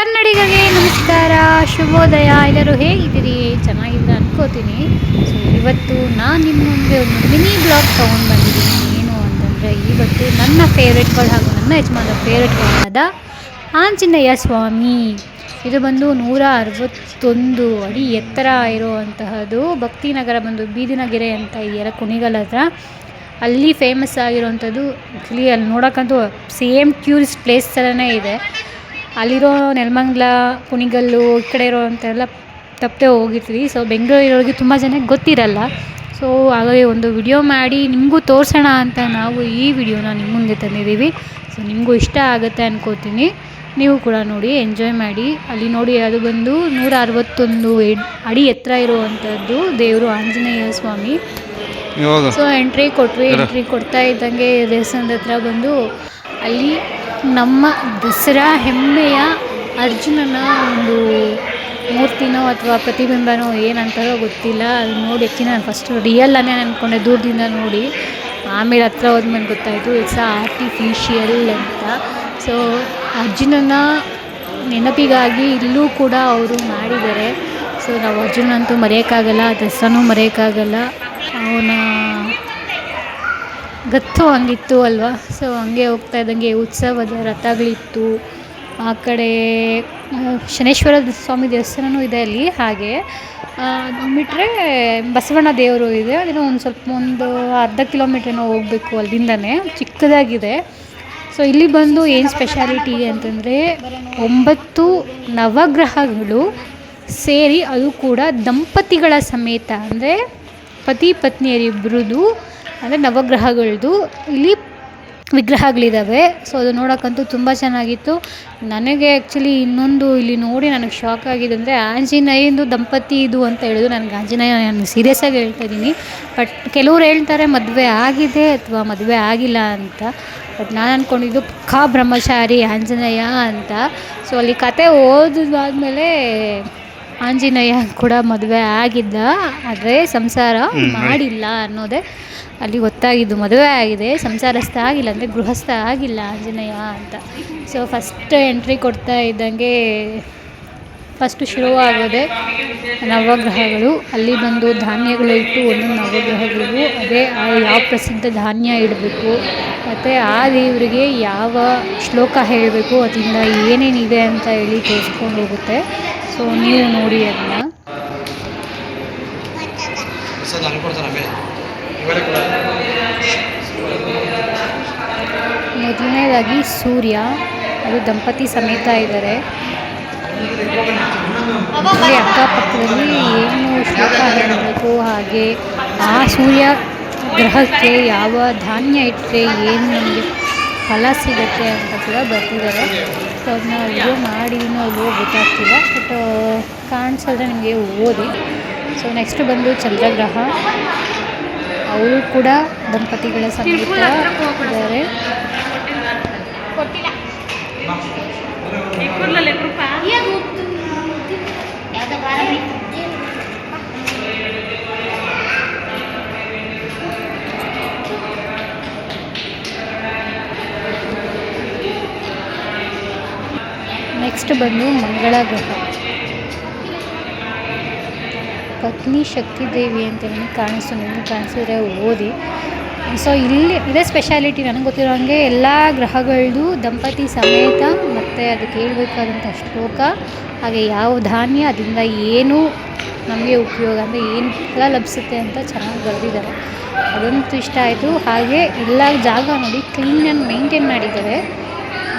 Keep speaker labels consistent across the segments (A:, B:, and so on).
A: ಕನ್ನಡಿಗರಿಗೆ ನಮಸ್ಕಾರ, ಶುಭೋದಯ. ಎಲ್ಲರೂ ಹೇಗಿದ್ದೀರಿ? ಚೆನ್ನಾಗಿದ್ದೀರ ಅನ್ಕೋತೀನಿ. ಸೊ ಇವತ್ತು ನಾನು ನಿಮ್ಮ ಮುಂದೆ ಒಂದು ಮಿನಿ ಬ್ಲಾಗ್ ತೊಗೊಂಡು ಬಂದಿದ್ದೀನಿ. ಏನು ಅಂತಂದರೆ, ಇವತ್ತು ನನ್ನ ಫೇವ್ರೆಟ್ಗಳು ಹಾಗೂ ನನ್ನ ಯಜಮಾನ ಫೇವ್ರೆಟ್ಗಳಾದ ಆಂಜನೇಯ ಸ್ವಾಮಿ. ಇದು ಬಂದು 161 ಅಡಿ ಎತ್ತರ ಇರುವಂತಹದ್ದು. ಭಕ್ತಿನಗರ ಬಂದು ಬೀದಿನಗೆರೆ ಅಂತ ಇದೆಯಲ್ಲ, ಕುಣಿಗಲ್ ಹತ್ರ, ಅಲ್ಲಿ ಫೇಮಸ್ ಆಗಿರೋವಂಥದ್ದು. ಆ್ಯಕ್ಚುಲಿ ಅಲ್ಲಿ ನೋಡೋಕ್ಕಂತೂ ಸೇಮ್ ಟೂರಿಸ್ಟ್ ಪ್ಲೇಸ್ ಥರನೇ ಇದೆ. ಅಲ್ಲಿರೋ ನೆಲಮಂಗಲ, ಕುಣಿಗಲ್ಲು ಈ ಕಡೆ ಇರೋವಂಥೆಲ್ಲ ತಪ್ಪದೆ ಹೋಗಿರ್ತೀವಿ. ಸೊ ಬೆಂಗಳೂರಿರೋರಿಗೆ ತುಂಬ ಜನಕ್ಕೆ ಗೊತ್ತಿರಲ್ಲ. ಸೊ ಹಾಗಾಗಿ ಒಂದು ವಿಡಿಯೋ ಮಾಡಿ ನಿಮಗೂ ತೋರಿಸೋಣ ಅಂತ ನಾವು ಈ ವಿಡಿಯೋನ ನಿಮ್ಮ ಮುಂದೆ ತಂದಿದ್ದೀವಿ. ಸೊ ನಿಮಗೂ ಇಷ್ಟ ಆಗುತ್ತೆ ಅನ್ಕೋತೀನಿ. ನೀವು ಕೂಡ ನೋಡಿ, ಎಂಜಾಯ್ ಮಾಡಿ. ಅಲ್ಲಿ ನೋಡಿ, ಅದು ಬಂದು 161 ಅಡಿ ಎತ್ತರ ಇರುವಂಥದ್ದು ದೇವರು ಆಂಜನೇಯ ಸ್ವಾಮಿ. ಸೊ ಎಂಟ್ರಿ ಕೊಡ್ತಾ ಇದ್ದಂಗೆ ದೇವಸ್ಥಾನದ ಹತ್ರ ಬಂದು ಅಲ್ಲಿ ನಮ್ಮ ದಸರಾ ಹೆಮ್ಮೆಯ ಅರ್ಜುನನ ಒಂದು ಮೂರ್ತಿನೋ ಅಥವಾ ಪ್ರತಿಬಿಂಬನೋ ಏನಂತಾರೋ ಗೊತ್ತಿಲ್ಲ. ಅದು ನೋಡಿ ಆ್ಯಕ್ಚುಲಿ ನಾನು ಫಸ್ಟು ರಿಯಲ್ ಅನ್ನೇ ಅಂದ್ಕೊಂಡೆ ದೂರದಿಂದ ನೋಡಿ. ಆಮೇಲೆ ಹತ್ರ ಹೋದ್ಮೇಲೆ ಗೊತ್ತಾಯಿತು ಇಟ್ಸ್ ಆರ್ಟಿಫಿಷಿಯಲ್ ಅಂತ. ಸೊ ಅರ್ಜುನನ ನೆನಪಿಗಾಗಿ ಇಲ್ಲೂ ಕೂಡ ಅವರು ಮಾಡಿದ್ದಾರೆ. ಸೊ ನಾವು ಅರ್ಜುನಂತೂ ಮರೆಯೋಕ್ಕಾಗಲ್ಲ, ದಸರಾನೂ ಮರೆಯೋಕ್ಕಾಗಲ್ಲ. ಅವನ ಗತ್ತು ಹಂಗಿತ್ತು ಅಲ್ವಾ. ಸೊ ಹಂಗೆ ಹೋಗ್ತಾ ಇದ್ದಂಗೆ ಉತ್ಸವದ ರಥಗಳಿತ್ತು. ಆ ಕಡೆ ಶನೇಶ್ವರ ಸ್ವಾಮಿ ದೇವಸ್ಥಾನವೂ ಇದೆ ಅಲ್ಲಿ. ಹಾಗೆ ಅದು ಬಿಟ್ಟರೆ ಬಸವಣ್ಣ ದೇವರು ಇದೆ. ಅದನ್ನು ಒಂದು ಅರ್ಧ ಕಿಲೋಮೀಟ್ರೇನೋ ಹೋಗಬೇಕು ಅಲ್ಲಿಂದನೇ, ಚಿಕ್ಕದಾಗಿದೆ. ಸೊ ಇಲ್ಲಿ ಬಂದು ಏನು ಸ್ಪೆಷಾಲಿಟಿ ಅಂತಂದರೆ, 9 ನವಗ್ರಹಗಳು ಸೇರಿ, ಅದು ಕೂಡ ದಂಪತಿಗಳ ಸಮೇತ, ಅಂದರೆ ಪತಿ ಪತ್ನಿಯರಿಬ್ಬರದು, ಅಂದರೆ ನವಗ್ರಹಗಳದ್ದು ಇಲ್ಲಿ ವಿಗ್ರಹಗಳಿದ್ದಾವೆ. ಸೊ ಅದು ನೋಡೋಕ್ಕಂತೂ ತುಂಬ ಚೆನ್ನಾಗಿತ್ತು. ನನಗೆ ಆ್ಯಕ್ಚುಲಿ ಇನ್ನೊಂದು ಇಲ್ಲಿ ನೋಡಿ ನನಗೆ ಶಾಕ್ ಆಗಿದೆ ಅಂದರೆ, ಆಂಜನೇಯಂದು ದಂಪತಿ ಇದು ಅಂತ ಹೇಳಿದ್ರು. ನನಗೆ ಆಂಜನೇಯ, ನಾನು ಸೀರಿಯಸ್ಸಾಗಿ ಹೇಳ್ತಾ ಇದ್ದೀನಿ. ಬಟ್ ಕೆಲವ್ರು ಹೇಳ್ತಾರೆ ಮದುವೆ ಆಗಿದೆ ಅಥವಾ ಮದುವೆ ಆಗಿಲ್ಲ ಅಂತ. ಬಟ್ ನಾನು ಅಂದ್ಕೊಂಡಿದ್ದು ಪಕ್ಕಾ ಬ್ರಹ್ಮಚಾರಿ ಆಂಜನೇಯ ಅಂತ. ಸೊ ಅಲ್ಲಿ ಕತೆ ಓದಿದಾದ್ಮೇಲೆ ಆಂಜನೇಯ ಕೂಡ ಮದುವೆ ಆಗಿದ್ದ, ಆದರೆ ಸಂಸಾರ ಮಾಡಿಲ್ಲ ಅನ್ನೋದೇ ಅಲ್ಲಿ ಗೊತ್ತಾಗಿದ್ದು. ಮದುವೆ ಆಗಿದೆ, ಸಂಸಾರಸ್ಥ ಆಗಿಲ್ಲ, ಅಂದರೆ ಗೃಹಸ್ಥ ಆಗಿಲ್ಲ ಆಂಜನೇಯ ಅಂತ. ಸೊ ಫಸ್ಟ್ ಎಂಟ್ರಿ ಕೊಡ್ತಾ ಇದ್ದಂಗೆ ಫಸ್ಟು ಶುರುವಾಗೋದೆ ನವಗ್ರಹಗಳು. ಅಲ್ಲಿ ಬಂದು ಧಾನ್ಯಗಳು ಇಟ್ಟು ಒಂದೊಂದು ನವಗ್ರಹಗಳಿಗೂ ಅದೇ ಯಾವ ಪ್ರಸಿದ್ಧ ಧಾನ್ಯ ಇಡಬೇಕು, ಮತ್ತು ಆ ದೇವರಿಗೆ ಯಾವ ಶ್ಲೋಕ ಹೇಳಬೇಕು, ಅದರಿಂದ ಏನೇನಿದೆ ಅಂತ ಹೇಳಿ ತೋರಿಸ್ಕೊಂಡು ಹೋಗುತ್ತೆ. ಸೊ ನೀವು ನೋಡಿ ಅದನ್ನ. ಮೊದಲನೇದಾಗಿ ಸೂರ್ಯ, ಅದು ದಂಪತಿ ಸಮೇತ ಇದ್ದಾರೆ. ಅಲ್ಲಿ ಅಕ್ಕಪಕ್ಕದಲ್ಲಿ ಏನು ಶ್ಲೋಕ ಹೇಳಬೇಕು, ಹಾಗೆ ಆ ಸೂರ್ಯ ಗ್ರಹಕ್ಕೆ ಯಾವ ಧಾನ್ಯ ಇಟ್ಟರೆ ಏನು ನಮಗೆ ಫಲ ಸಿಗುತ್ತೆ ಅಂತ ಕೂಡ ಬರ್ತಿದ್ದಾರೆ. ಸೊ ಅದನ್ನ ವಿಡಿಯೋ ಮಾಡಿ ಇನ್ನೂ ಅದು ಗೊತ್ತಾಗ್ತಿಲ್ಲ, ಬಟ್ ಕಾಣಿಸಿದ್ರೆ ನಿಮಗೆ ಓದಿ. ಸೊ ನೆಕ್ಸ್ಟ್ ಬಂದು ಚಂದ್ರಗ್ರಹ, ಅವರು ಕೂಡ ದಂಪತಿಗಳ ಸಮೇತ ಇದ್ದಾರೆ. ನೆಕ್ಸ್ಟ್ ಬಂದು ಮಂಗಳ ಗ್ರಹ, ಪತ್ನಿ ಶಕ್ತಿ ದೇವಿ ಅಂತ ನನಗೆ ಕಾಣಿಸ್ತು. ನಿಮಗೆ ಕಾಣಿಸಿದ್ರೆ ಓದಿ. ಸೊ ಇಲ್ಲಿ ಇದೇ ಸ್ಪೆಷಾಲಿಟಿ ನನಗೆ ಗೊತ್ತಿರೋ ಹಾಗೆ, ಎಲ್ಲ ಗ್ರಹಗಳದ್ದು ದಂಪತಿ ಸಮೇತ, ಮತ್ತು ಅದಕ್ಕೆ ಹೇಳ್ಬೇಕಾದಂಥ ಶ್ಲೋಕ, ಹಾಗೆ ಯಾವ ಧಾನ್ಯ, ಅದರಿಂದ ಏನು ನಮಗೆ ಉಪಯೋಗ, ಅಂದರೆ ಏನು ಫಲ ಲಭಿಸುತ್ತೆ ಅಂತ ಚೆನ್ನಾಗಿ ಬರೆದಿದ್ದಾರೆ. ಅದಂತೂ ಇಷ್ಟ ಆಯಿತು. ಹಾಗೆ ಎಲ್ಲ ಜಾಗ ನೋಡಿ ಕ್ಲೀನಾಗಿ ಮೇಂಟೈನ್ ಮಾಡಿದ್ದಾರೆ,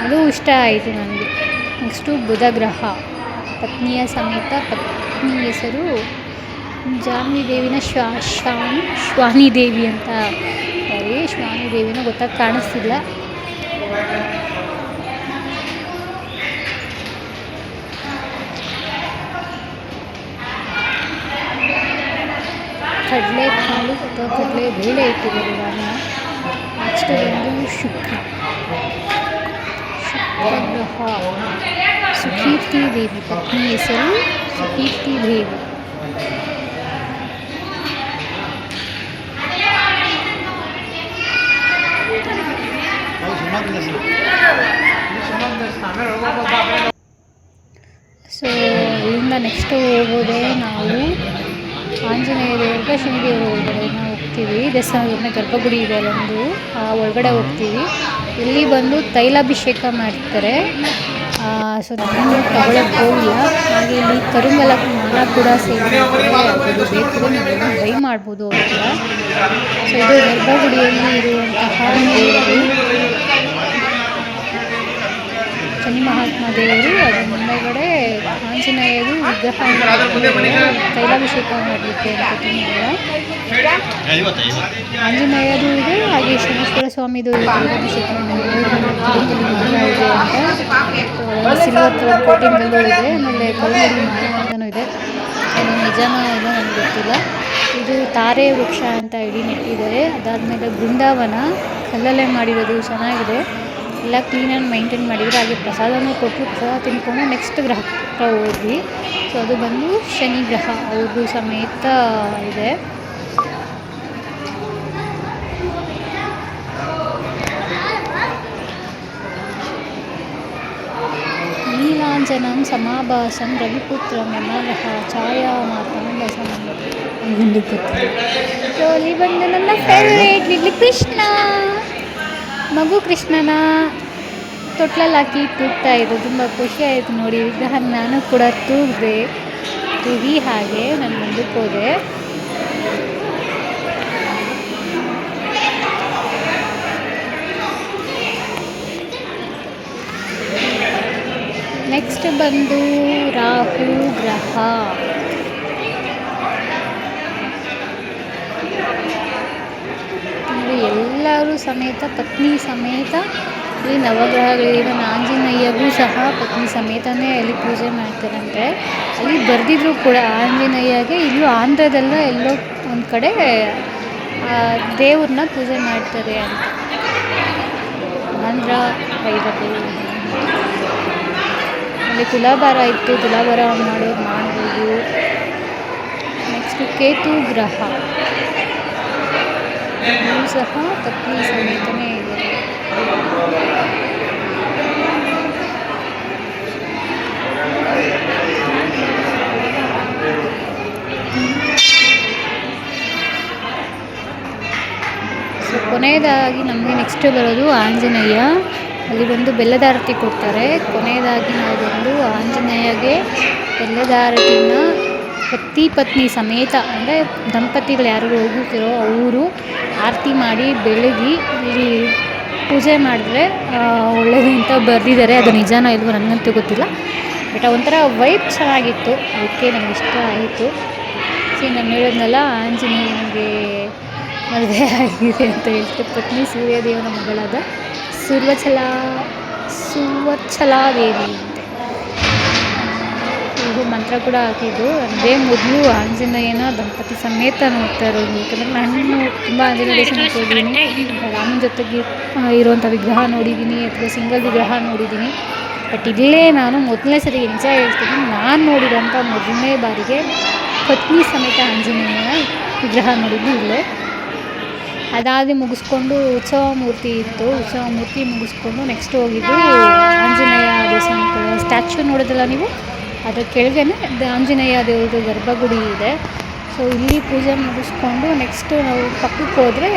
A: ಅದು ಇಷ್ಟ ಆಯಿತು ನನಗೆ. ನೆಕ್ಸ್ಟು ಬುಧ ಗ್ರಹ, ಪತ್ನಿಯ ಸಮೇತ, ಪತ್ನಿ ಹೆಸರು ಜಾನ್ವಿ ದೇವಿನ ಶ್ವಾನಿ ದೇವಿ ಅಂತ ಇದ್ದಾರೆ. ಶ್ವಾನಿ ದೇವಿನ ಗೊತ್ತಾಗಿ ಕಾಣಿಸ್ತಿಲ್ಲ. ಕಡಲೆಕಾಳು ಅಥವಾ ಕಡಲೆ ಬೇಳೆ ಇಟ್ಟಿದ್ದಾರೆ ಇವಾಗ. ನೆಕ್ಸ್ಟ್ ಬಂದು ಶುಕ್ರ ಗ್ರಹ, ಸುಕೀರ್ತಿ ದೇವಿ, ಪತ್ನಿ ಹೆಸರು ಸುಕೀರ್ತಿ ದೇವಿ. ಸೊ ಅಲ್ಲಿಂದ ನೆಕ್ಸ್ಟು ಹೋಗೋದೇ ನಾವು ಆಂಜನೇಯ ದೇವರಿಗೆ, ಶನಿ ದೇವರ ಒಳಗಡೆ ನಾವು ಹೋಗ್ತೀವಿ. ದೇವಸ್ಥಾನದ ಗರ್ಭಗುಡಿ ಇದೆ ಅಲ್ಲೊಂದು, ಆ ಒಳಗಡೆ ಹೋಗ್ತೀವಿ. ಇಲ್ಲಿ ಬಂದು ತೈಲಾಭಿಷೇಕ ಮಾಡ್ತಾರೆ. ಸೊ ನಾನು ತಗೊಳಕ್ಕೆ ಹೋಗಿಲ್ಲ. ಹಾಗೆ ಇಲ್ಲಿ ಕರುಂಗಲ ಮಾಲ ಕೂಡ ಸೇವೆ ಅದು ಬೇಕು, ನೀವು ಟ್ರೈ ಮಾಡ್ಬೋದು ಅವ್ರ. ಸೊ ಇದು ಗರ್ಭಗುಡಿಯಲ್ಲಿ ಇರುವಂತಹ ದೇವರು ಶನಿ ಮಹಾತ್ಮ ದೇವರು. ಅದರ ಮುಂದೆಗಡೆ ಆಂಜನೇಯರು ವಿಗ್ರಹ ತೈಲಾಭಿಷೇಕ ಮಾಡಲಿಕ್ಕೆ ಆಂಜನೇಯದು ಇದೆ. ಹಾಗೆ ಶನೇಶ್ವರ ಸ್ವಾಮಿದು ತೈಲಾಭಿಷೇಕ ಇದೆ ಅಂತ ಸಿಲ್ವರ್ ಕಲರ್ ಕೋಟಿಂಗಲ್ಲೂ ಇದೆ. ಆಮೇಲೆ ಕಲ್ಲಲ್ಲಿ ಮಾಲೆ ಇದೆ. ಅದು ನಿಜಾನ ಏನೋ ನನಗೆ ಗೊತ್ತಿಲ್ಲ. ಇದು ತಾರೆ ವೃಕ್ಷ ಅಂತ ಇಡೀ ನೆಟ್ಟಿದ್ದಾರೆ. ಅದಾದಮೇಲೆ ಬೃಂದಾವನ ಕಲ್ಲಲ್ಲೇ ಮಾಡಿರೋದು, ಚೆನ್ನಾಗಿದೆ. ಎಲ್ಲ ಕ್ಲೀನಾಗಿ ಮೈಂಟೈನ್ ಮಾಡಿದ್ರು. ಹಾಗೆ ಪ್ರಸಾದನೂ ಕೊಟ್ಟು ಪ್ರಸಾದ ತಿನ್ಕೊಂಡು ನೆಕ್ಸ್ಟ್ ಗ್ರಹಕ್ಕೆ ಹೋದ್ವಿ. ಸೊ ಅದು ಬಂದು ಶನಿ ಗ್ರಹ, ಅವ್ರದ್ದು ಸಮೇತ ಇದೆ. ನೀಲಾಂಜನಂ ಸಮಾಭಾಸಂ ರವಿಪುತ್ರಂ ಯಮಗ್ರಹ ಛಾಯಾ ಮಾತಾಂಬಸಂ ಒಂದು ಗೊತ್ತಿಲ್ಲ. ಸೊ ಅಲ್ಲಿ ಬಂದು ನನ್ನ ಫೇವ್ರೇಟ್ ಇಲ್ಲಿ ಕೃಷ್ಣ, ಮಗು ಕೃಷ್ಣನ ತೊಟ್ಲಲ್ಲಿ ಹಾಕಿ ತೂಗ್ತಾ ಇದ್ದು ತುಂಬ ಖುಷಿ ಆಯಿತು ನೋಡಿ. ವಿಗ್ರಹ ನಾನು ಕೂಡ ತೂಗಿ ಹಾಗೆ ನಾನು ಮುಂದಕ್ಕೆ ಹೋದೆ. ನೆಕ್ಸ್ಟ್ ಬಂದು ರಾಹು ಗ್ರಹ. ಎಲ್ಲರೂ ಸಮೇತ ಪತ್ನಿ ಸಮೇತ ಇಲ್ಲಿ ನವಗ್ರಹಗಳಿವೆ. ಆಂಜನೇಯಗೂ ಸಹ ಪತ್ನಿ ಸಮೇತನೇ ಅಲ್ಲಿ ಪೂಜೆ ಮಾಡ್ತಾರಂತೆ. ಅಲ್ಲಿ ಬರೆದಿದ್ರು ಕೂಡ ಆಂಜನೇಯಗೆ ಇಲ್ಲೂ ಆಂಧ್ರದಲ್ಲ ಎಲ್ಲೋ ಒಂದು ಕಡೆ ದೇವ್ರನ್ನ ಪೂಜೆ ಮಾಡ್ತಾರೆ ಅಂತ. ಆಂಧ್ರ ಭೈರವಿ. ಅಲ್ಲಿ ತುಲಾಭಾರ ಇತ್ತು, ತುಲಾಭಾರ ಮಾಡೋದು ಮಾಡ್ಬೋದು. ನೆಕ್ಸ್ಟು ಕೇತು ಗ್ರಹ, ಇದು ಸಹ ಪತ್ನಿ ಸಮೇತನೇ ಇದೆ. ಸೊ ಕೊನೆಯದಾಗಿ ನಮಗೆ ನೆಕ್ಸ್ಟ್ ಬರೋದು ಆಂಜನೇಯ. ಅಲ್ಲಿ ಬಂದು ಬೆಲ್ಲದಾರತಿ ಕೊಡ್ತಾರೆ. ಕೊನೆಯದಾಗಿ ನಾವು ಬಂದು ಆಂಜನೇಯಗೆ ಬೆಲ್ಲದಾರತಿನ ಪತ್ನಿ ಸಮೇತ, ಅಂದರೆ ದಂಪತಿಗಳು ಯಾರು ಹೋಗುತ್ತೀರೋ ಅವರು ಆರತಿ ಮಾಡಿ ಬೆಳಗಿ ಇಲ್ಲಿ ಪೂಜೆ ಮಾಡಿದ್ರೆ ಒಳ್ಳೆಯದು ಅಂತ ಬರೆದಿದ್ದಾರೆ. ಅದು ನಿಜಾನೋ ಇಲ್ವೋ ನನಗಂತೂ ಗೊತ್ತಿಲ್ಲ. ಬಟ್ ಒಂಥರ ವೈಬ್ ಚೆನ್ನಾಗಿತ್ತು, ಅದಕ್ಕೆ ನನಗೆ ಇಷ್ಟ ಆಯಿತು. ನಾನು ಹೇಳಿದ್ನಲ್ಲ ಆಂಜನೇಯನಿಗೆ ಮದುವೆ ಆಗಿದೆ ಅಂತ ಹೇಳ್ತಾರೆ. ಪತ್ನಿ ಸೂರ್ಯದೇವನ ಮಗಳಾದ ಸುವರ್ಚಲಾದೇವಿ ಅಂತೆ. ಇದು ಮಂತ್ರ ಕೂಡ ಹಾಕಿದ್ದು. ಅದೇ ಮೊದಲು ಆಂಜನೇಯನ ದಂಪತಿ ಸಮೇತ ನೋಡ್ತಾ ಇರೋದು. ಯಾಕಂದರೆ ನಾನು ತುಂಬ ಆಂಜನೇಯ ದೇವಸ್ಥಾನಕ್ಕೆ ಹೋಗಿದ್ದೀನಿ, ರಾಮನ ಜೊತೆಗೆ ಇರುವಂಥ ವಿಗ್ರಹ ನೋಡಿದ್ದೀನಿ, ಅಥವಾ ಸಿಂಗಲ್ ವಿಗ್ರಹ ನೋಡಿದ್ದೀನಿ. ಬಟ್ ಇಲ್ಲೇ ನಾನು ಮೊದಲನೇ ಸರಿ ನಿಜ ಹೇಳ್ತೀನಿ, ನಾನು ನೋಡಿರೋಂಥ ಮೊದಲನೇ ಬಾರಿಗೆ ಪತ್ನಿ ಸಮೇತ ಆಂಜನೇಯನ ವಿಗ್ರಹ ನೋಡಿದ್ದು ಇಲ್ಲೇ. ಅದಾದಿ ಮುಗಿಸ್ಕೊಂಡು ಉತ್ಸವ ಮೂರ್ತಿ ಇತ್ತು. ಉತ್ಸವ ಮೂರ್ತಿ ಮುಗಿಸ್ಕೊಂಡು ನೆಕ್ಸ್ಟ್ ಹೋಗಿದ್ದು ಆಂಜನೇಯ ದೇವಸ್ಥಾನಕ್ಕೆ. ಸ್ಟ್ಯಾಚ್ಯೂ ನೋಡೋದಲ್ಲ ನೀವು, ಅದರ ಕೆಳಗೇ ಆಂಜನೇಯ ದೇವ್ರದ್ದು ಗರ್ಭಗುಡಿ ಇದೆ. ಸೊ ಇಲ್ಲಿ ಪೂಜೆ ಮುಗಿಸ್ಕೊಂಡು ನೆಕ್ಸ್ಟು ನಾವು ಪಕ್ಕಕ್ಕೆ ಹೋದರೆ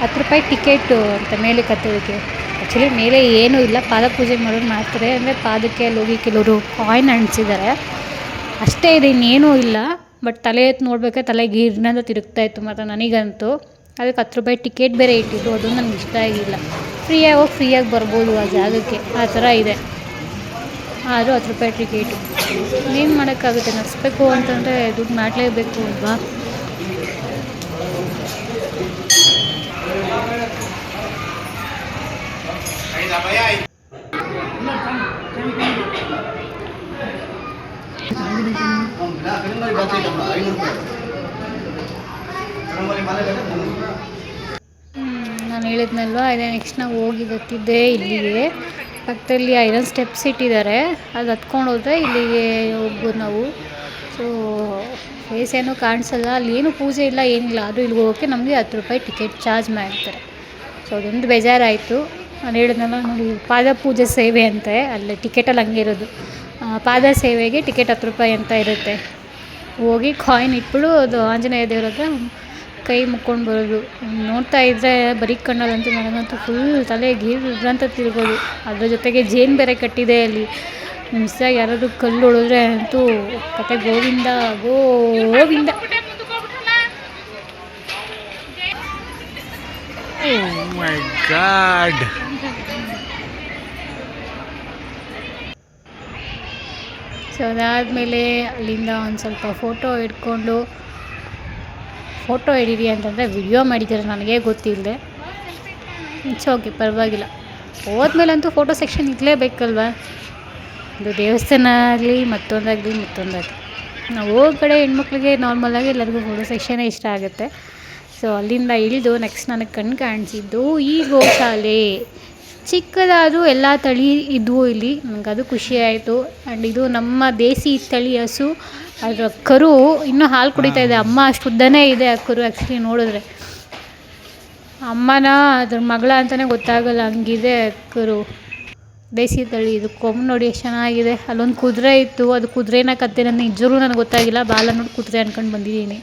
A: 10 ರೂಪಾಯಿ ಟಿಕೆಟು ಅಂತ ಮೇಲೆ ಕತ್ತೋದಕ್ಕೆ. ಆ್ಯಕ್ಚುಲಿ ಮೇಲೆ ಏನೂ ಇಲ್ಲ, ಪಾದ ಪೂಜೆ ಮಾಡೋರು ಮಾಡ್ತಾರೆ. ಅಂದರೆ ಪಾದಕ್ಕೆ ಅಲ್ಲಿ ಹೋಗಿ ಕೆಲವರು ಕಾಯಿನ್ ಅಂಟಿಸಿದ್ದಾರೆ ಅಷ್ಟೇ ಇದೆ, ಇನ್ನೇನೂ ಇಲ್ಲ. ಬಟ್ ತಲೆ ಎತ್ತು ನೋಡ್ಬೇಕಾದ್ರೆ ತಲೆ ಗಿರ್ನಂತ ತಿರುಗ್ತಾಯಿತ್ತು ಮತ್ತು ನನಗಂತೂ. ಅದಕ್ಕೆ 10 ರೂಪಾಯಿ ಟಿಕೆಟ್ ಬೇರೆ ಇಟ್ಟಿದ್ದು, ಅದು ನನಗೆ ಇಷ್ಟ ಆಗಿಲ್ಲ. ಫ್ರೀಯಾಗಿ ಹೋಗಿ ಫ್ರೀಯಾಗಿ ಬರ್ಬೋದು ಆ ಜಾಗಕ್ಕೆ, ಆ ಥರ ಇದೆ. ಆದರೂ 10 ರೂಪಾಯಿ ಟಿಕೆಟು ಏನು ಮಾಡೋಕ್ಕಾಗುತ್ತೆ, ನಡೆಸ್ಬೇಕು ಅಂತಂದರೆ ದುಡ್ಡು ಮಾಡಲೇಬೇಕು ಅಲ್ವಾ. ನಾನು ಹೇಳಿದ್ನಲ್ವ, ಇದೇ ನೆಕ್ಸ್ಟ್ ನಾವು ಹೋಗಿ ಗೊತ್ತಿದ್ದೆ ಇಲ್ಲಿಗೆ ಪಕ್ಕದಲ್ಲಿ ಐರನ್ ಸ್ಟೆಪ್ಸ್ ಇಟ್ಟಿದ್ದಾರೆ. ಅದು ಹತ್ಕೊಂಡು ಹೋದರೆ ಇಲ್ಲಿಗೆ ಹೋಗ್ಬೋದು ನಾವು. ಸೊ ಫೇಸ್ ಏನೂ ಕಾಣಿಸಲ್ಲ, ಅಲ್ಲಿ ಏನೂ ಪೂಜೆ ಇಲ್ಲ ಏನಿಲ್ಲ. ಆದರೂ ಇಲ್ಲಿಗೆ ಹೋಗೋಕ್ಕೆ ನಮಗೆ 10 ರೂಪಾಯಿ ಟಿಕೆಟ್ ಚಾರ್ಜ್ ಮಾಡ್ತಾರೆ. ಸೊ ಅದೊಂದು ಬೇಜಾರಾಯಿತು. ನಾನು ಹೇಳಿದ್ನಲ್ಲ ನೋಡಿ, ಪಾದ ಪೂಜೆ ಸೇವೆ ಅಂತೆ, ಅಲ್ಲಿ ಟಿಕೆಟಲ್ಲಿ ಹಂಗೆ ಇರೋದು. ಪಾದ ಸೇವೆಗೆ ಟಿಕೆಟ್ 10 ರೂಪಾಯಿ ಅಂತ ಇರುತ್ತೆ. ಹೋಗಿ ಕಾಯಿನ್ ಇಟ್ಬಿಟ್ಟು ಅದು ಆಂಜನೇಯ ದೇವ್ರ ಹತ್ರ ಕೈ ಮುಕ್ಕೊಂಡು ಬರೋದು. ನೋಡ್ತಾ ಇದ್ದರೆ ಬರೀ ಕಣ್ಣಲ್ಲಂತೂ ನನಗಂತೂ ಫುಲ್ ತಲೆ ಗಿರ್ರಂತ ತಿರ್ಗೋದು. ಅದ್ರ ಜೊತೆಗೆ ಜೇನು ಬೇರೆ ಕಟ್ಟಿದೆ ಅಲ್ಲಿ. ಮಿಸ್ಸಾಗಿ ಯಾರಾದರೂ ಕಲ್ಲು ಹೊಡೆದ್ರೆ ಅಂತೂ ಕತೆ Govinda Govinda.
B: Oh my God.
A: So ಅದಾದಮೇಲೆ ಅಲ್ಲಿಂದ ಒಂದು ಸ್ವಲ್ಪ ಫೋಟೋ ಹಿಡೀರಿ ಅಂತಂದರೆ ವಿಡಿಯೋ ಮಾಡಿದ್ದಾರೆ, ನನಗೇ ಗೊತ್ತಿಲ್ಲದೆ. ಇಟ್ಸ್ ಓಕೆ, ಪರವಾಗಿಲ್ಲ. ಹೋದ್ಮೇಲಂತೂ ಫೋಟೋ ಸೆಕ್ಷನ್ ಇರಲೇಬೇಕಲ್ವ. ಇದು ದೇವಸ್ಥಾನ ಆಗಲಿ ಮತ್ತೊಂದಾಗಲಿ. ನಾವು ಹೋಗೋ ಕಡೆ ಹೆಣ್ಮಕ್ಳಿಗೆ ನಾರ್ಮಲಾಗಿ ಎಲ್ಲರಿಗೂ ಫೋಟೋ ಸೆಕ್ಷನೇ ಇಷ್ಟ ಆಗುತ್ತೆ. ಸೊ ಅಲ್ಲಿಂದ ಇಳಿದು ನೆಕ್ಸ್ಟ್ ನನಗೆ ಕಾಣಿಸಿದ್ದು ಈ ಗೋಶಾಲೆ. ಚಿಕ್ಕದಾದರೂ ಎಲ್ಲ ತಳಿ ಇದ್ವು ಇಲ್ಲಿ, ನನಗದು ಖುಷಿ ಆಯಿತು. ಆ್ಯಂಡ್ ಇದು ನಮ್ಮ ದೇಸಿ ತಳಿ ಹಸು. ಅದರ ಕರು ಇನ್ನೂ ಹಾಲು ಕುಡಿತಾ ಇದೆ. ಅಮ್ಮ ಅಷ್ಟು ಉದ್ದನೇ ಇದೆ ಆ ಕರು ಆ್ಯಕ್ಚುಲಿ ನೋಡಿದ್ರೆ. ಅಮ್ಮನ ಅದ್ರ ಮಗಳ ಅಂತಲೇ ಗೊತ್ತಾಗಲ್ಲ, ಹಂಗಿದೆ ಕರು. ದೇಸಿ ತಳಿ ಇದು. ಕೊಂಬು ನೋಡಿ ಎಷ್ಟು ಚೆನ್ನಾಗಿದೆ. ಅಲ್ಲೊಂದು ಕುದುರೆ ಇತ್ತು, ಅದು ಕುದುರೆನ ಕತ್ತೆ ನನಗೆ ನಿಜವಾಗ್ಲೂ ನನಗೆ ಗೊತ್ತಾಗಿಲ್ಲ. ಬಾಲ ನೋಡಿ ಕುದುರೆ ಅಂದ್ಕೊಂಡು ಬಂದಿದ್ದೀನಿ.